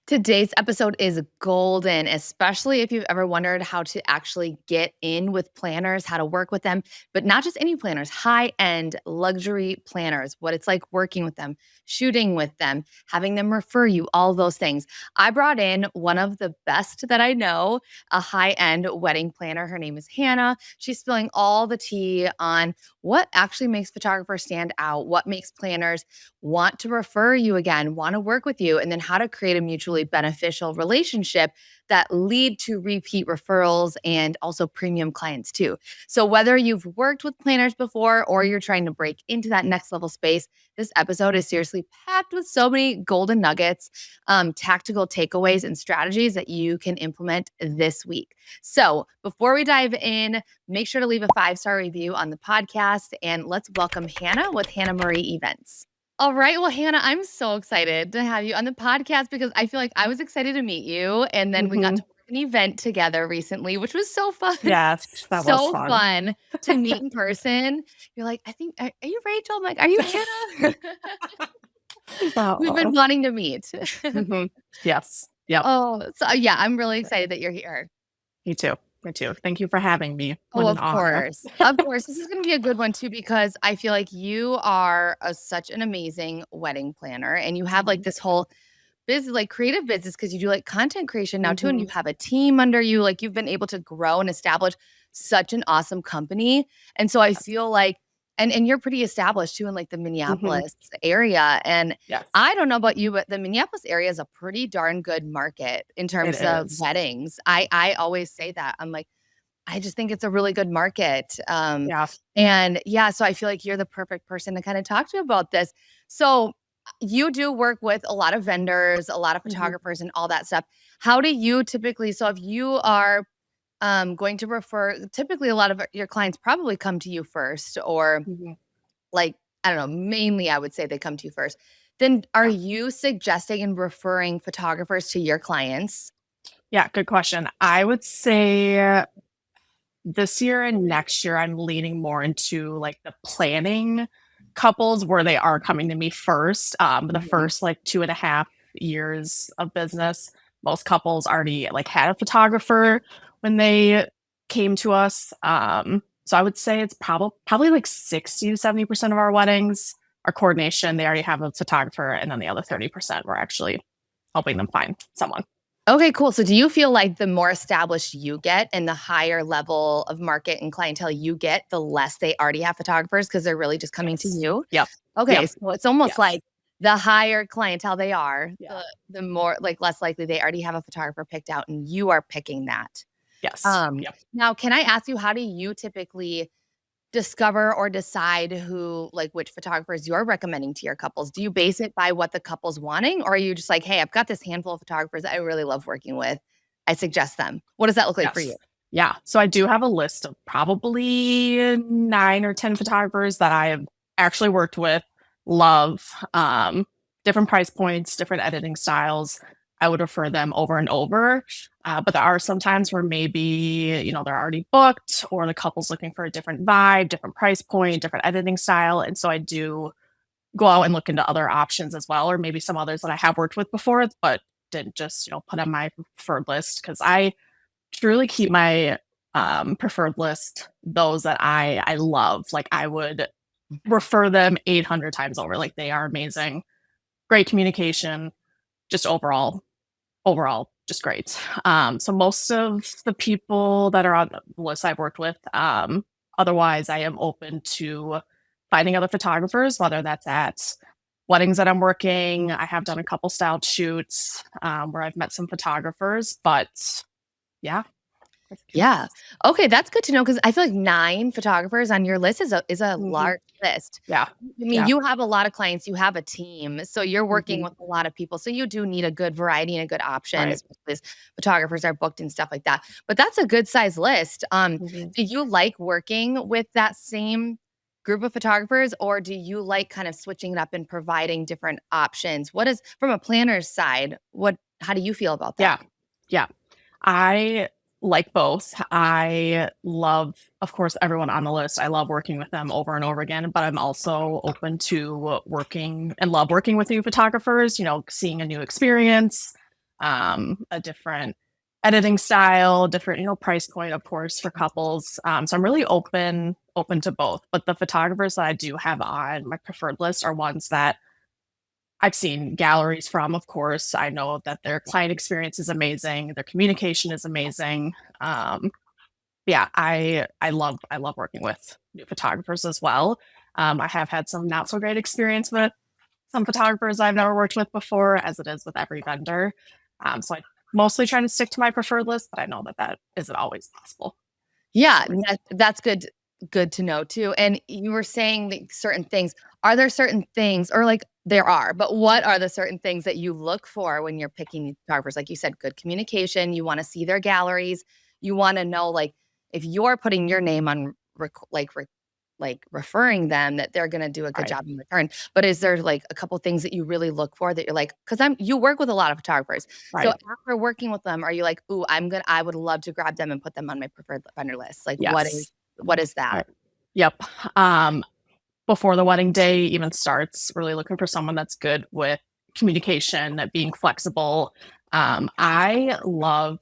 Today's episode is golden, especially if you've ever wondered how to actually get in with planners, how to work with them, but not just any planners, high end luxury planners, what it's like working with them, shooting with them, having them refer you, all those things. I brought in one of the best that I know, a high end wedding planner. Her name is Hanna. She's spilling all the tea on what actually makes photographers stand out, what makes planners want to refer you again, want to work with you, and then how to create a mutually beneficial relationship that lead to repeat referrals and also premium clients too. So whether you've worked with planners before or you're trying to break into that next level space, this episode is seriously packed with so many golden nuggets, tactical takeaways and strategies that you can implement this week. So before we dive in, make sure to leave a 5-star review on the podcast and let's welcome Hanna with Hanna Marie Events. All right. Well, Hanna, I'm so excited to have you on the podcast because I feel like I was excited to meet you. And then we got Mhm. to work an event together recently, which was so fun. Yes, that was So fun. fun to meet in person. You're like, I think, are you Rachel? I'm like, are you Hanna? We've been Oh. wanting to meet. Mhm. Yes. Yep. Oh, so yeah, I'm really excited that you're here. Me too. Me too. Thank you for having me. Oh, What an of honor. course. Of course. This is going to be a good one too, because I feel like you are such an amazing wedding planner and you have like Mhm. this whole business, like creative business, because you do like content creation now too. And you Mhm. have a team under you. Like you've been able to grow and establish such an awesome company. And so I feel like, and you're pretty established too in like the Mhm. Minneapolis area. And Yes, I don't know about you, but the Minneapolis area is a pretty darn good market in it terms of is. weddings. I always say that. I'm like, I just think it's a really good market. Yeah. And yeah, so I feel like you're the perfect person to kind of talk to about this. So you do work with a lot of vendors, a lot of Mhm. photographers, and all that stuff. How do you typically? So if you are going to refer, typically a lot of your clients probably come to you first, or Mhm. like I don't know, mainly I would say they come to you first. Then are Yeah. you suggesting and referring photographers to your clients? Yeah, good question. I would say this year and next year, I'm leaning more into like the planning couples where they are coming to me first. The Mhm. first like 2.5 years of business, most couples already like had a photographer when they came to us. So I would say it's probably like 60 to 70% of our weddings, our coordination, they already have a photographer, and then the other 30% we're actually helping them find someone. Okay, cool. So do you feel like the more established you get and the higher level of market and clientele you get, the less they already have photographers because they're really just coming to Yes. you? Yep. Okay, Yep. so it's almost Yes. like the higher clientele they are, Yeah. the more like less likely they already have a photographer picked out and you are picking that. Yes. Yep. Now can I ask you, how do you typically discover or decide who like which photographers you're recommending to your couples? Do you base it by what the couple's wanting, or are you just like, "Hey, I've got this handful of photographers that I really love working with. I suggest them." What does that look like for you? Yes. Yeah. So I do have a list of probably 9 or 10 photographers that I have actually worked with, love, different price points, different editing styles. I would refer them over and over. But there are some times where maybe, they're already booked or the couple's looking for a different vibe, different price point, different editing style. And so I do go out and look into other options as well, or maybe some others that I have worked with before, but didn't just, put on my preferred list because I truly keep my, preferred list those that I love. Like, I would refer them 800 times over, like, they are amazing, great communication, just overall, just great. So most of the people that are on the list I've worked with, otherwise, I am open to finding other photographers, whether that's at weddings that I'm working. I have done a couple styled shoots, where I've met some photographers, but yeah. Yeah. Okay, that's good to know because I feel like 9 photographers on your list is a Mhm. large list. Yeah. I mean, Yeah. you have a lot of clients, you have a team, so you're working Mhm. with a lot of people, so you do need a good variety and a good Right. options because photographers are booked and stuff like that. But that's a good size list. Mhm. Do you like working with that same group of photographers, or do you like kind of switching it up and providing different options? What is from a planner's side, how do you feel about that? Yeah. Yeah. I like both. I love, of course, everyone on the list. I love working with them over and over again, but I'm also open to working and love working with new photographers, seeing a new experience, a different editing style, different, price point, of course, for couples. So I'm really open to both. But the photographers that I do have on my preferred list are ones that I've seen galleries from, of course. I know that their client experience is amazing, their communication is amazing. Yeah, I love working with new photographers as well. I have had some not so great experience with some photographers I've never worked with before, as it is with every vendor. So I mostly try to stick to my preferred list, but I know that that isn't always possible. Yeah, Absolutely. that's good to know too. And you were saying that certain things. Are there certain things or like there are, but what are the certain things that you look for when you're picking these photographers? Like you said, good communication, you wanna see their galleries, you wanna know, like, if you're putting your name on like referring them that they're gonna do a good Right. job in return. But is there like a couple things that you really look for that you're like, because you work with a lot of photographers. So Right. after working with them, are you like, "Ooh, I would love to grab them and put them on my preferred vendor list." Like, Yes. what is that? Right. Yep. Um, Before the wedding day even starts, really looking for someone that's good with communication, being flexible. I love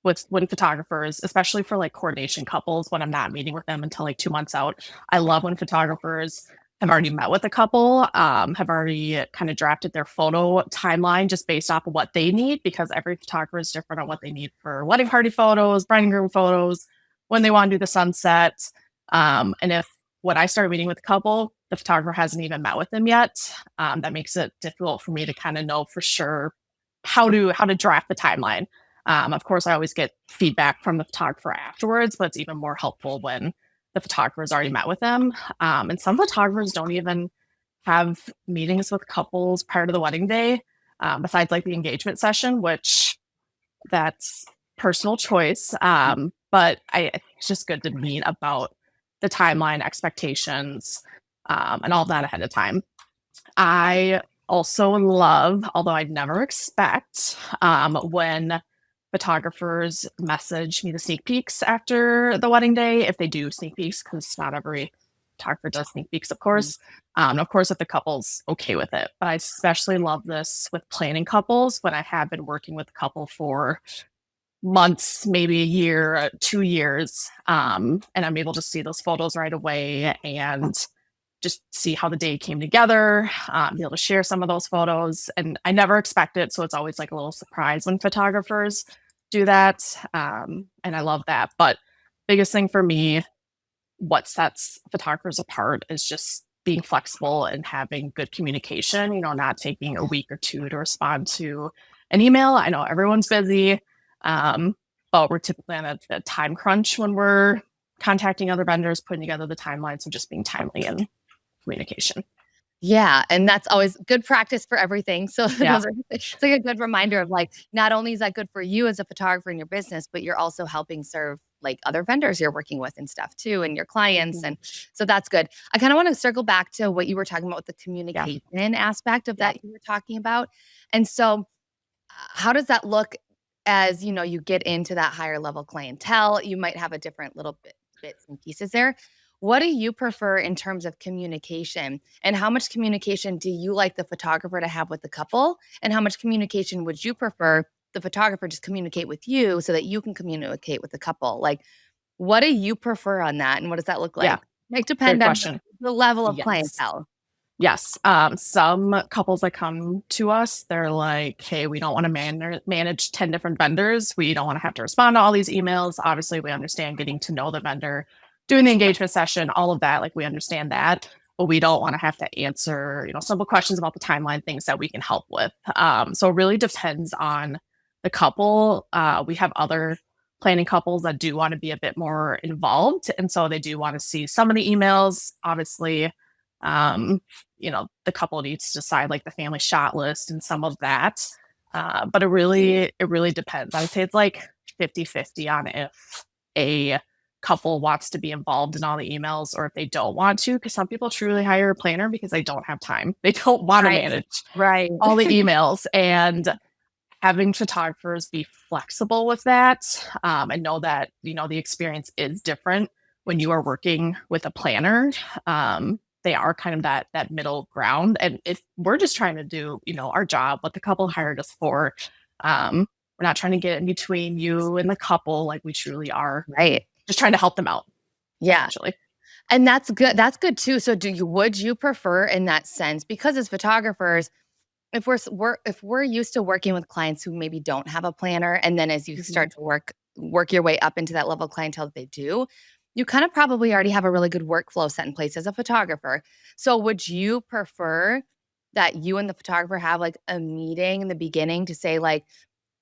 with when photographers, especially for like coordination couples, when I'm not meeting with them until like 2 months out. I love when photographers have already met with a couple, have already kind of drafted their photo timeline just based off of what they need, because every photographer is different on what they need for wedding party photos, bride and groom photos, when they want to do the sunset. And if when I start meeting with a couple, the photographer hasn't even met with them yet. That makes it difficult for me to kind of know for sure how to draft the timeline. Of course, I always get feedback from the photographer afterwards, but it's even more helpful when the photographer has already met with them. And some photographers don't even have meetings with couples prior to the wedding day, besides like the engagement session, which that's personal choice. But I think it's just good to meet about the timeline expectations, and all that ahead of time. I also love, although I'd never expect, when photographers message me the sneak peeks after the wedding day, if they do sneak peeks, because not every photographer does sneak peeks, of Mhm. course. Of course, if the couple's okay with it. But I especially love this with planning couples when I have been working with a couple for months, maybe a year, 2 years, and I'm able to see those photos right away and just see how the day came together, be able to share some of those photos. And I never expect it. So it's always like a little surprise when photographers do that. And I love that. But biggest thing for me, what sets photographers apart is just being flexible and having good communication, not taking a week or two to respond to an email. I know everyone's busy, um, but we're typically on a time crunch when we're contacting other vendors, putting together the timelines, and just being timely in communication. Yeah, and that's always good practice for everything. So Yeah. those are it's like a good reminder of like, not only is that good for you as a photographer in your business, but you're also helping serve like other vendors you're working with and stuff too, and your clients. Mhm. And so that's good. I kind of want to circle back to what you were talking about with the Yeah. communication aspect of Yeah. that you were talking about. And so how does that look as, you get into that higher level clientele? You might have a different little bits and pieces there. What do you prefer in terms of communication? And how much communication do you like the photographer to have with the couple? And how much communication would you prefer the photographer just communicate with you so that you can communicate with the couple? Like, what do you prefer on that? And what does that look Yeah. like? Might Great depend on question. the level of Yes. clientele. Yes. Some couples that come to us, they're like, hey, we don't want to manage 10 different vendors. We don't want to have to respond to all these emails. Obviously, we understand getting to know the vendor, doing the engagement session, all of that. Like, we understand that. But we don't want to have to answer, simple questions about the timeline, things that we can help with. So it really depends on the couple. We have other planning couples that do want to be a bit more involved. And so they do want to see some of the emails, obviously. Um, the couple needs to decide like the family shot list and some of that. But it really depends. I would say it's like 50-50 on if a couple wants to be involved in all the emails or if they don't want to, because some people truly hire a planner because they don't have time. They don't want to Right. manage Right. all the emails. And having photographers be flexible with that, and know that the experience is different when you are working with a planner. They are kind of that middle ground, and if we're just trying to do our job, what the couple hired us for, We're not trying to get in between you and the couple. Like we truly are Right. just trying to help them out, Yeah. essentially. And that's good too. So would you prefer in that sense, because as photographers, if we're used to working with clients who maybe don't have a planner, and then as you Mhm. start to work your way up into that level of clientele that they do, you kind of probably already have a really good workflow set in place as a photographer. So would you prefer that you and the photographer have like a meeting in the beginning to say like,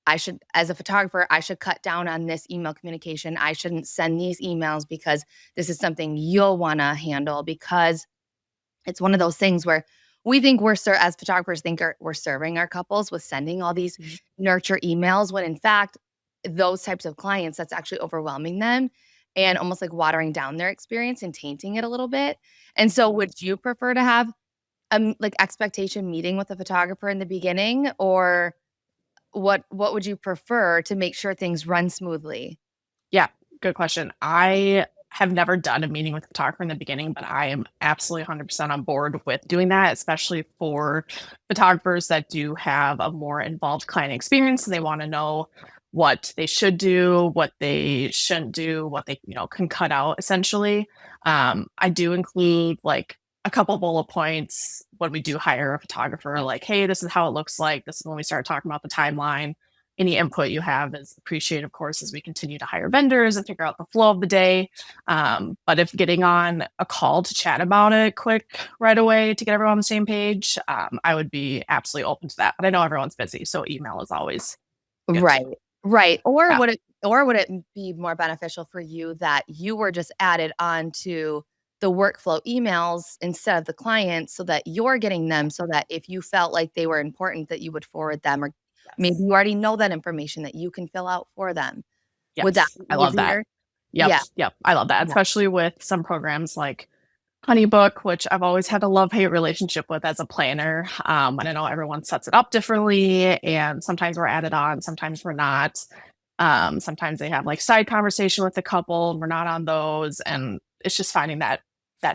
I should, as a photographer, I should cut down on this email communication. I shouldn't send these emails because this is something you'll want to handle, because it's one of those things where we think as photographers think we're serving our couples with sending all these Mhm. nurture emails, when in fact those types of clients, that's actually overwhelming them and almost like watering down their experience and tainting it a little bit. And so Mhm. would you prefer to have like expectation meeting with a photographer in the beginning, or what would you prefer to make sure things run smoothly? Yeah, good question. I have never done a meeting with a photographer in the beginning, but I am absolutely 100% on board with doing that, especially for photographers that do have a more involved client experience and they want to know what they should do, what they shouldn't do, what they, can cut out essentially. I do include like a couple bullet points when we do hire a photographer, like, hey, this is how it looks like. This is when we start talking about the timeline. Any input you have is appreciated, of course, as we continue to hire vendors and figure out the flow of the day. But if getting on a call to chat about it quick right away to get everyone on the same page, I would be absolutely open to that. But I know everyone's busy, so email is always good Right. too. Right. Yeah. Or would it be more beneficial for you that you were just added on to the workflow emails instead of the client, so that you're getting them, so that if you felt like they were important that you would forward them, or maybe Yes. you already know that information that you can fill out for them. Would that Yes. I be love that. easier? Yep. Yeah. Yep. I love that, Yeah. especially with some programs like HoneyBook, which I've always had a love-hate relationship with as a planner. And I know everyone sets it up differently, and sometimes we're added on, sometimes we're not. Sometimes they have like side conversation with the couple, and we're not on those. And it's just finding that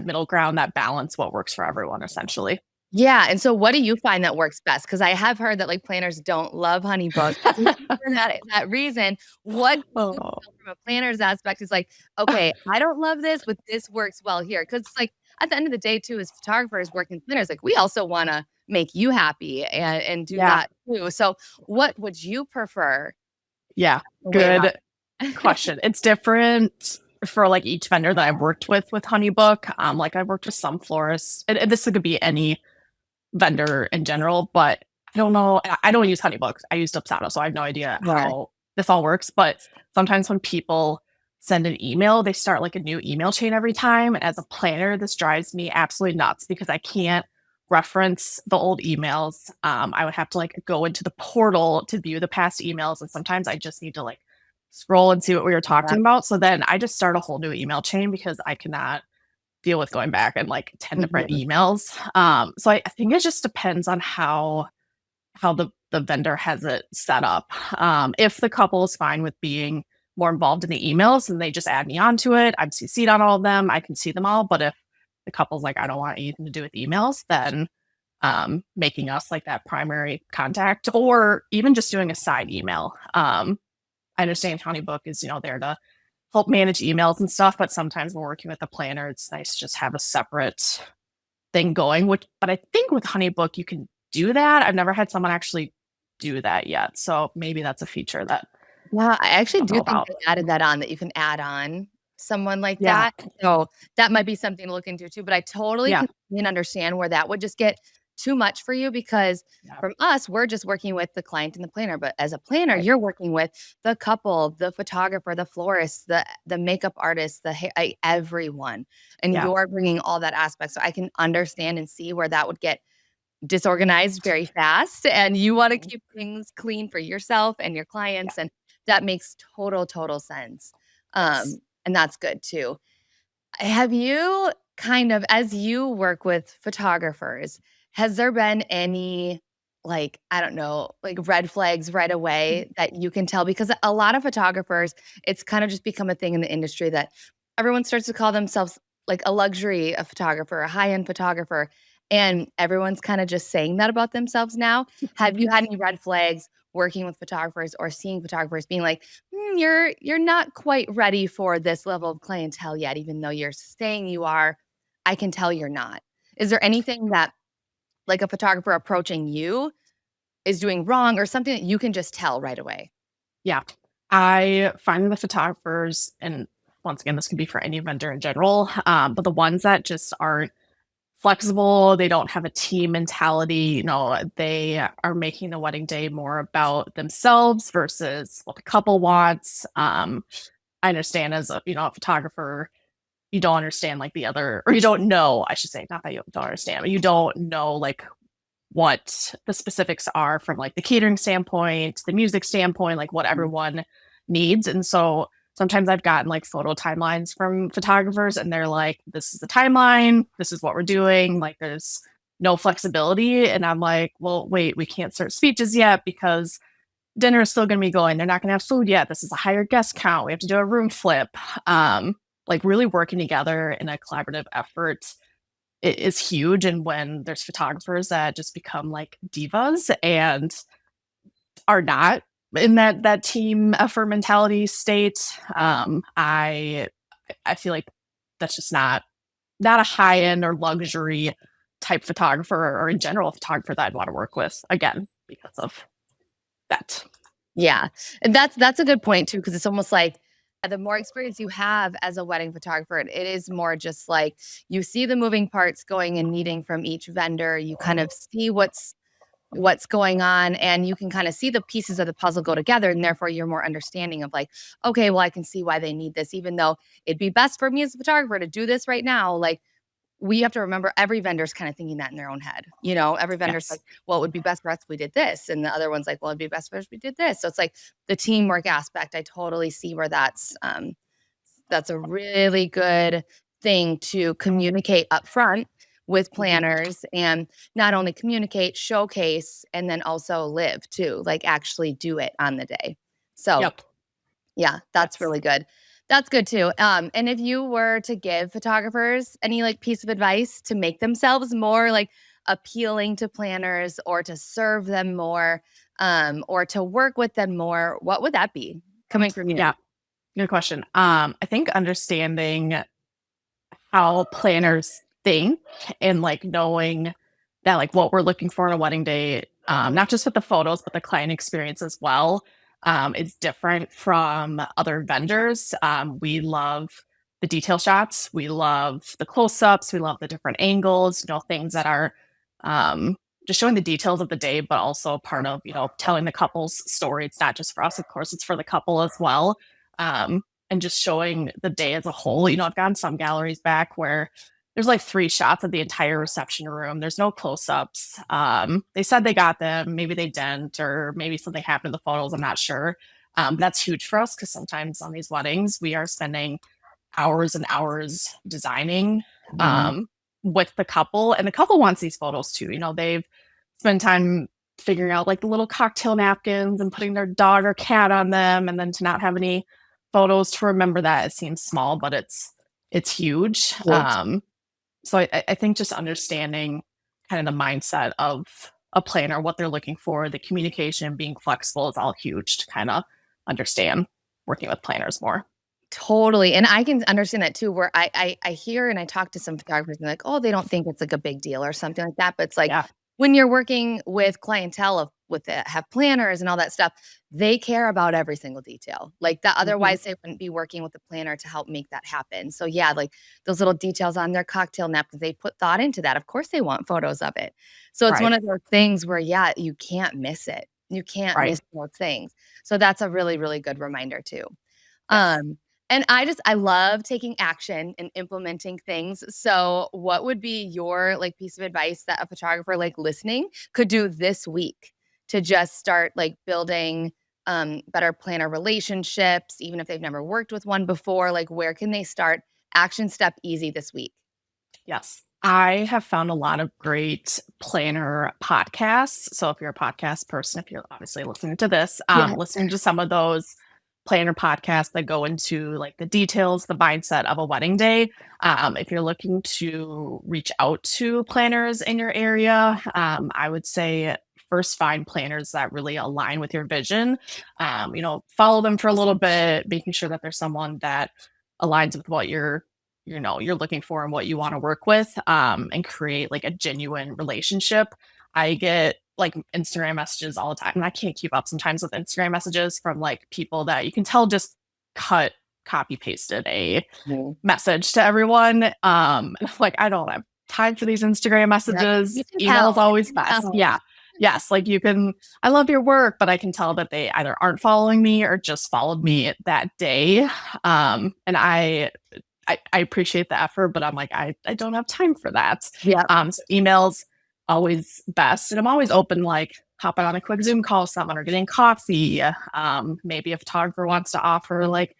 middle ground, that balance, what works for everyone, essentially. Yeah, and so what do you find that works best? Because I have heard that, like, planners don't love HoneyBook. For that reason, what do you Oh, feel from a planner's aspect is like, "Okay, I don't love this, but this works well here." Because it's like, at the end of the day too, as photographers working planners, like, we also wanna make you happy and do yeah, that too. So, what would you prefer yeah. the way around? Good question. It's different for like each vendor that I've worked with HoneyBook. Like I've worked with some florists, and this could be any vendor in general, but I don't know. I don't use HoneyBooks. I use Dubsado, so I have no idea Right. how this all works. But sometimes when people send an email, they start like a new email chain every time. And as a planner, this drives me absolutely nuts because I can't reference the old emails. I would have to like go into the portal to view the past emails. And sometimes I just need to like scroll and see what we were Yeah. talking about. So then I just start a whole new email chain because I cannot deal with going back and like 10 different Mhm. emails. So I think it just depends on how the vendor has it set up. If the couple is fine with being more involved in the emails and they just add me onto it, I'm CC'd on all of them, I can see them all. But if the couple's like, I don't want anything to do with emails, then making us like that primary contact or even just doing a side email. I understand County Book is, there to help manage emails and stuff, but sometimes when working with a planner, it's nice to just have a separate thing going, which but I think with HoneyBook you can do that. I've never had someone actually do that yet. So maybe that's a feature that Yeah, I I actually don't know do think about. they added that on, that you can add on someone like Yeah. that. So, that might be something to look into too, but I totally Yeah. can see and understand where that would just get too much for you, because Yeah. from us, we're just working with the client and the planner, but as a planner, Right. you're working with the couple, the photographer, the florist, the makeup artist, everyone, and Yeah. you're bringing all that aspect, so I can understand and see where that would get disorganized very fast, and you wanna Mhm. keep things clean for yourself and your Yeah. clients, and that makes total sense. Yes. And that's good too. Have you kind of, as you work with photographers, has there been any, like, I don't know, like red flags right Mhm. away that you can tell? Because a lot of photographers, it's kind of just become a thing in the industry that everyone starts to call themselves like a luxury a photographer, a high-end photographer, and everyone's kind of just saying that about themselves now. Have you had any red flags working with photographers or seeing photographers being like, you're not quite ready for this level of clientele yet, even though you're saying you are. I can tell you're not. Is there anything that like a photographer approaching you is doing wrong or something that you can just tell right away? Yeah. I find the photographers, and once again, this can be for any vendor in general, but the ones that just aren't flexible, they don't have a team mentality, they are making the wedding day more about themselves versus what the couple wants. I understand as a photographer, you don't understand like the other, or you don't know, I should say, not that you don't understand, but you don't know like what the specifics are from like the catering standpoint, the music standpoint, like what everyone needs. And so sometimes I've gotten like photo timelines from photographers and they're like, this is the timeline, this is what we're doing. Like there's no flexibility. And I'm like, well, wait, we can't start speeches yet because dinner is still going to be going. They're not going to have food yet. This is a higher guest count. We have to do a room flip. Like really working together in a collaborative effort is huge. And when there's photographers that just become like divas and are not in that team effort mentality state, I feel like that's just not a high end or luxury type photographer or in general photographer that I'd want to work with again because of that. Yeah. And that's a good point too, because it's almost like the more experience you have as a wedding photographer, it is more just like you see the moving parts going and needing from each vendor. You kind of see what's going on and you can kind of see the pieces of the puzzle go together and therefore you're more understanding of like, okay, well I can see why they need this even though it'd be best for me as a photographer to do this right now. Like we have to remember every vendor's kind of thinking that in their own head. Every vendor's like, Yes. well, it would be best for us if we did this. And the other one's like, well, it'd be best for us if we did this. So it's like the teamwork aspect. I totally see where that's a really good thing to communicate up front with Mhm. planners and not only communicate, showcase, and then also live too, like actually do it on the day. So Yep. yeah, that's Yes. really good. That's good too. And if you were to give photographers any like piece of advice to make themselves more like appealing to planners or to serve them more, or to work with them more, what would that be coming from you? Yeah. Good question. I think understanding how planners think and like knowing that like what we're looking for in a wedding day, not just with the photos, but the client experience as well, is different from other vendors. We love the detail shots. We love the close-ups. We love the different angles, things that are just showing the details of the day, but also part of, telling the couple's story. It's not just for us, of course, it's for the couple as well. And just showing the day as a whole. I've gotten some galleries back where there's like 3 shots of the entire reception room. There's no close-ups. They said they got them, maybe they didn't, or maybe something happened to the photos. I'm not sure. That's huge for us because sometimes on these weddings we are spending hours and hours designing Mhm. um, with the couple, and the couple wants these photos too. They've spent time figuring out like the little cocktail napkins and putting their dog or cat on them, and then to not have any photos to remember that, it seems small, but it's huge. Huge. So I think just understanding kind of the mindset of a planner, what they're looking for, the communication, being flexible is all huge to kind of understand working with planners more. Totally, and I can understand that too, where I hear and I talk to some photographers and they're like, "Oh, they don't think it's like a big deal or something like that," but it's like Yeah. when you're working with clientele of with the have planners and all that stuff, they care about every single detail. Like that Hmm. otherwise they wouldn't be working with a planner to help make that happen. So yeah, like those little details on their cocktail napkins, they put thought into that. Of course they want photos of it. So it's one Right. of those things where yeah, you can't miss it. You can't Right. miss those things. So that's a really, really good reminder too. Yes. And I love taking action and implementing things. So, what would be your like piece of advice that a photographer like listening could do this week to just start like building better planner relationships, even if they've never worked with one before? Like, where can they start? Action step easy this week. Yes. I have found a lot of great planner podcasts. So if you're a podcast person, if you're obviously listening to this, Yeah. listening to some of those planner podcasts that go into like the details, the mindset of a wedding day. If you're looking to reach out to planners in your area, I would say first find planners that really align with your vision. Follow them for a little bit, making sure that there's someone that aligns with what you're looking for and what you want to work with, and create like a genuine relationship. I get like Instagram messages all the time, and I can't keep up sometimes with Instagram messages from like people that you can tell just cut copy pasted a Mhm. message to everyone. Like I don't have time for these Instagram Yep. messages. You can Email is tell. You always can best. tell. Yeah. Yes. Like you can, I love your work, but I can tell that they either aren't following me or just followed me that day. And I appreciate the effort, but I'm like, I don't have time for that. Yep. So emails always best. And I'm always open, like hopping on a quick Zoom call with someone or getting coffee. Maybe a photographer wants to offer like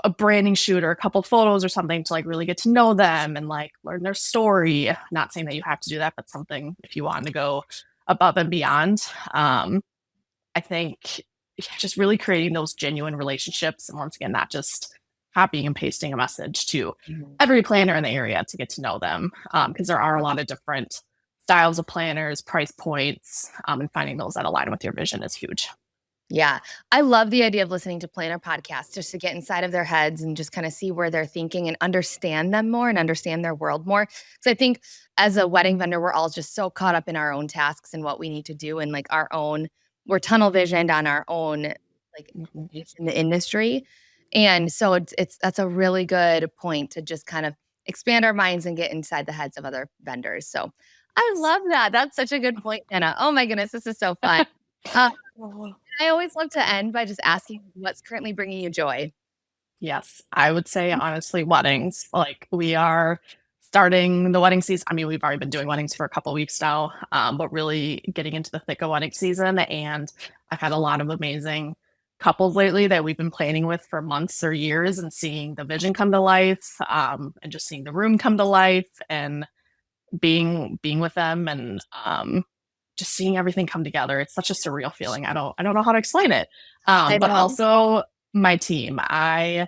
a branding shoot or a couple photos or something to like really get to know them and like learn their story. Not saying that you have to do that, but something if you want to go above and beyond. I think just really creating those genuine relationships. And once again, not just copying and pasting a message to Mhm. every planner in the area to get to know them. Because there are a lot of different styles of planners, price points, and finding those that align with your vision is huge. Yeah. I love the idea of listening to planner podcasts just to get inside of their heads and just kind of see where they're thinking and understand them more and understand their world more. Because I think as a wedding vendor, we're all just so caught up in our own tasks and what we need to do and like we're tunnel visioned on our own like Mhm. niche in the industry. And so that's a really good point to just kind of expand our minds and get inside the heads of other vendors. So I love that. That's such a good point, Anna. Oh my goodness, this is so fun. Uh, I always love to end by just asking what's currently bringing you joy. Yes, I would say honestly, weddings. Like we are starting the wedding season. I mean, we've already been doing weddings for a couple weeks now, but really getting into the thick of wedding season. And I've had a lot of amazing couples lately that we've been planning with for months or years, and seeing the vision come to life, and just seeing the room come to life, and being with them, and just seeing everything come together. It's such a surreal feeling. I don't know how to explain it. I But know. also my team. I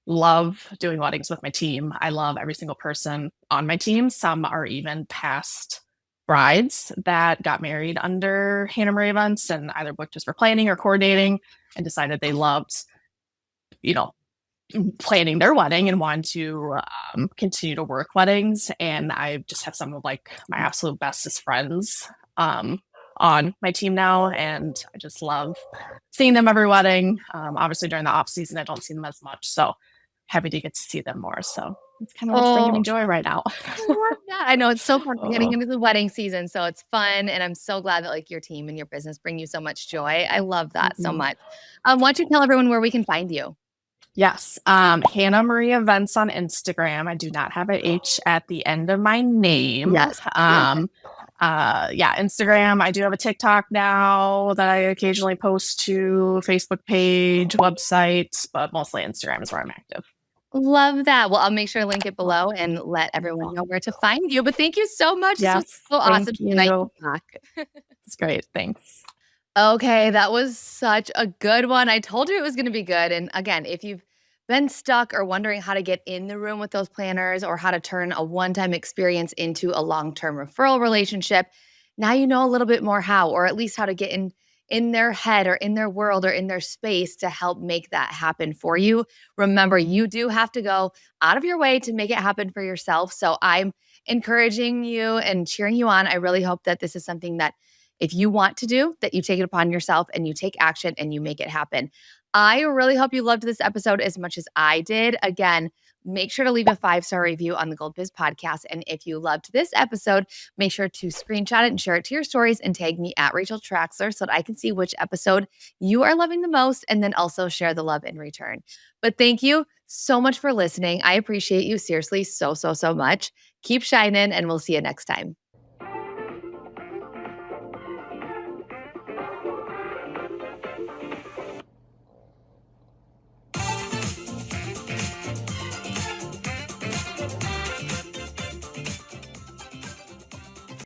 love doing weddings with my team. I love every single person on my team. Some are even past brides that got married under Hanna events and either booked us for planning or coordinating and decided they loved, you know, planning their wedding and wanted to continue to work weddings. And I just have some of like my absolute bestest friends on my team now, and I just love seeing them every wedding. Obviously, during the off season, I don't see them as much, so happy to get to see them more. So it's kind of what's bringing me Oh, joy right now. I love that. I know it's so fun. We're getting Oh, into the wedding season, so it's fun, and I'm so glad that like your team and your business bring you so much joy. I love that so mhm. much. Why don't you tell everyone where we can find you? Yes. Hannah Marie Events on Instagram. I do not have a H at the end of my name. Yes, love it. Yeah, Instagram. I do have a TikTok now that I occasionally post to, Facebook page, website, but mostly Instagram is where I'm active. Love that. Well, I'll make sure to link it below and let everyone know where to find you. But thank you so much. This was Yes. so Thank awesome tonight you. to talk. It's great. Thanks. Okay, that was such a good one. I told you it was gonna be good, and again, if you've been stuck or wondering how to get in the room with those planners or how to turn a one-time experience into a long-term referral relationship, now you know a little bit more how, or at least how to get in their head or in their world or in their space to help make that happen for you. Remember, you do have to go out of your way to make it happen for yourself. So I'm encouraging you and cheering you on. I really hope that this is something that if you want to do, that you take it upon yourself and you take action and you make it happen. I really hope you loved this episode as much as I did. Again, make sure to leave a 5-star review on the Gold Biz podcast. And if you loved this episode, make sure to screenshot it and share it to your stories and tag me at Rachel Traxler so that I can see which episode you are loving the most and then also share the love in return. But thank you so much for listening. I appreciate you seriously so, so, so much. Keep shining and we'll see you next time.